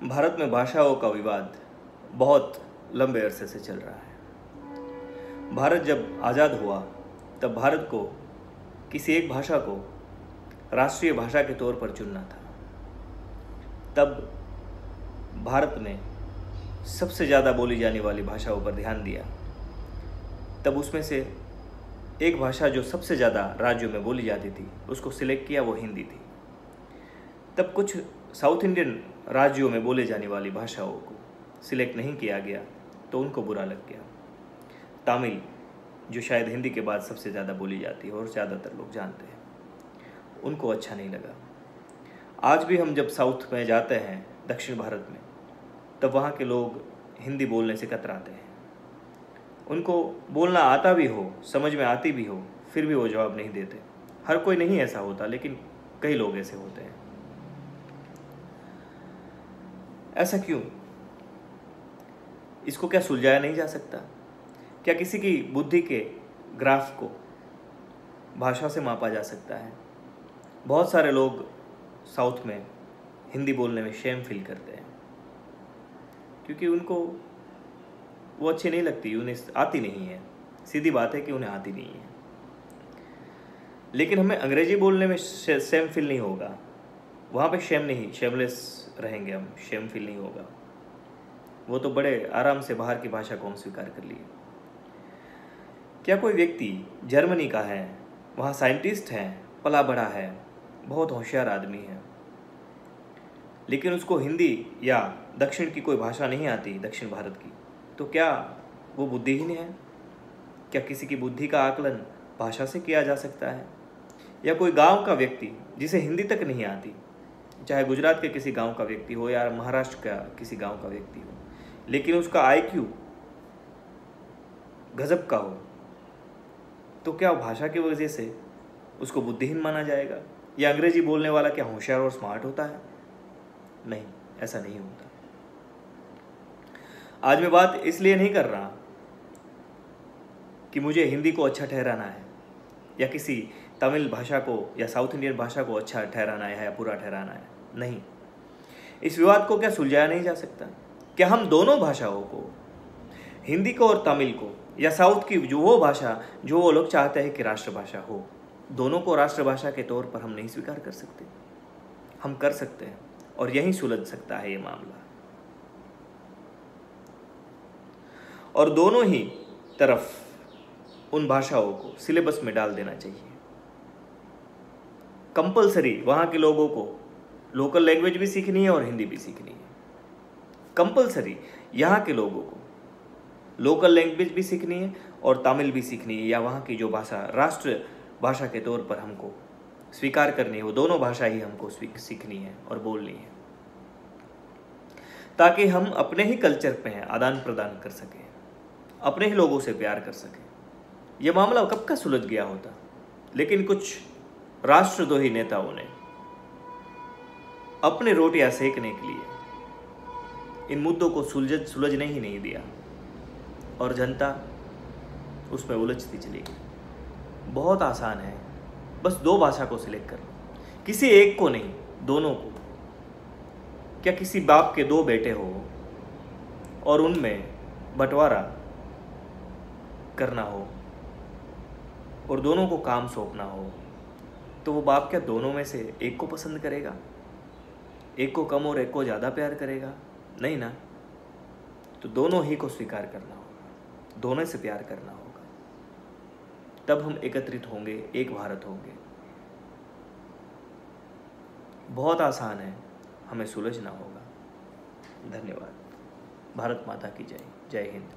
भारत में भाषाओं का विवाद बहुत लंबे अरसे से चल रहा है। भारत जब आज़ाद हुआ तब भारत को किसी एक भाषा को राष्ट्रीय भाषा के तौर पर चुनना था। तब भारत ने सबसे ज़्यादा बोली जाने वाली भाषाओं पर ध्यान दिया। तब उसमें से एक भाषा जो सबसे ज़्यादा राज्यों में बोली जाती थी उसको सिलेक्ट किया, वो हिंदी थी। तब कुछ साउथ इंडियन राज्यों में बोले जाने वाली भाषाओं को सिलेक्ट नहीं किया गया तो उनको बुरा लग गया। तमिल, जो शायद हिंदी के बाद सबसे ज़्यादा बोली जाती है और ज़्यादातर लोग जानते हैं, उनको अच्छा नहीं लगा। आज भी हम जब साउथ में जाते हैं, दक्षिण भारत में, तब वहाँ के लोग हिंदी बोलने से कतराते हैं। उनको बोलना आता भी हो, समझ में आती भी हो, फिर भी वो जवाब नहीं देते। हर कोई नहीं ऐसा होता, लेकिन कई लोग ऐसे होते हैं। ऐसा क्यों? इसको क्या सुलझाया नहीं जा सकता? क्या किसी की बुद्धि के ग्राफ को भाषा से मापा जा सकता है? बहुत सारे लोग साउथ में हिंदी बोलने में शेम फील करते हैं क्योंकि उनको वो अच्छी नहीं लगती, उन्हें आती नहीं है। सीधी बात है कि उन्हें आती नहीं है। लेकिन हमें अंग्रेजी बोलने में शेम फील नहीं होगा। वहाँ पे शेम नहीं, शेमलेस रहेंगे हम, शेम फील नहीं होगा। वो तो बड़े आराम से बाहर की भाषा को हम स्वीकार कर लिए। क्या कोई व्यक्ति जर्मनी का है, वहाँ साइंटिस्ट है, पला बड़ा है, बहुत होशियार आदमी है, लेकिन उसको हिंदी या दक्षिण की कोई भाषा नहीं आती, दक्षिण भारत की, तो क्या वो बुद्धिहीन है? क्या किसी की बुद्धि का आकलन भाषा से किया जा सकता है? या कोई गांव का व्यक्ति जिसे हिंदी तक नहीं आती, चाहे गुजरात के किसी गांव का व्यक्ति हो या महाराष्ट्र का किसी गांव का व्यक्ति हो, लेकिन उसका IQ गजब का हो, तो क्या भाषा की वजह से उसको बुद्धिहीन माना जाएगा? या अंग्रेजी बोलने वाला क्या होशियार और स्मार्ट होता है? नहीं, ऐसा नहीं होता। आज मैं बात इसलिए नहीं कर रहा कि मुझे हिंदी को अच्छा ठहराना है या किसी तमिल भाषा को या साउथ इंडियन भाषा को अच्छा ठहराना है या बुरा ठहराना है। नहीं, इस विवाद को क्या सुलझाया नहीं जा सकता? क्या हम दोनों भाषाओं को, हिंदी को और तमिल को, या साउथ की जो वो भाषा जो वो लोग चाहते हैं कि राष्ट्रभाषा हो, दोनों को राष्ट्रभाषा के तौर पर हम नहीं स्वीकार कर सकते? हम कर सकते हैं और यहीं सुलझ सकता है ये मामला। और दोनों ही तरफ उन भाषाओं को सिलेबस में डाल देना चाहिए। कंपलसरी वहाँ के लोगों को लोकल लैंग्वेज भी सीखनी है और हिंदी भी सीखनी है। कंपलसरी यहाँ के लोगों को लोकल लैंग्वेज भी सीखनी है और तमिल भी सीखनी है, या वहाँ की जो भाषा राष्ट्र भाषा के तौर पर हमको स्वीकार करनी है, वो दोनों भाषा ही हमको सीखनी है और बोलनी है, ताकि हम अपने ही कल्चर पे आदान प्रदान कर सकें, अपने ही लोगों से प्यार कर सकें। ये मामला कब का सुलझ गया होता, लेकिन कुछ राष्ट्रद्रोही नेताओं ने अपने रोटियां सेकने के लिए इन मुद्दों को सुलझने ही नहीं दिया और जनता उसमें उलझती चली गई। बहुत आसान है, बस दो भाषा को सिलेक्ट कर लो, किसी एक को नहीं, दोनों को। क्या किसी बाप के दो बेटे हो और उनमें बंटवारा करना हो और दोनों को काम सौंपना हो, तो वो बाप क्या दोनों में से एक को पसंद करेगा? एक को कम और एक को ज़्यादा प्यार करेगा? नहीं ना। तो दोनों ही को स्वीकार करना होगा, दोनों से प्यार करना होगा, तब हम एकत्रित होंगे, एक भारत होंगे। बहुत आसान है, हमें सुलझना होगा। धन्यवाद। भारत माता की जय। जय हिंद।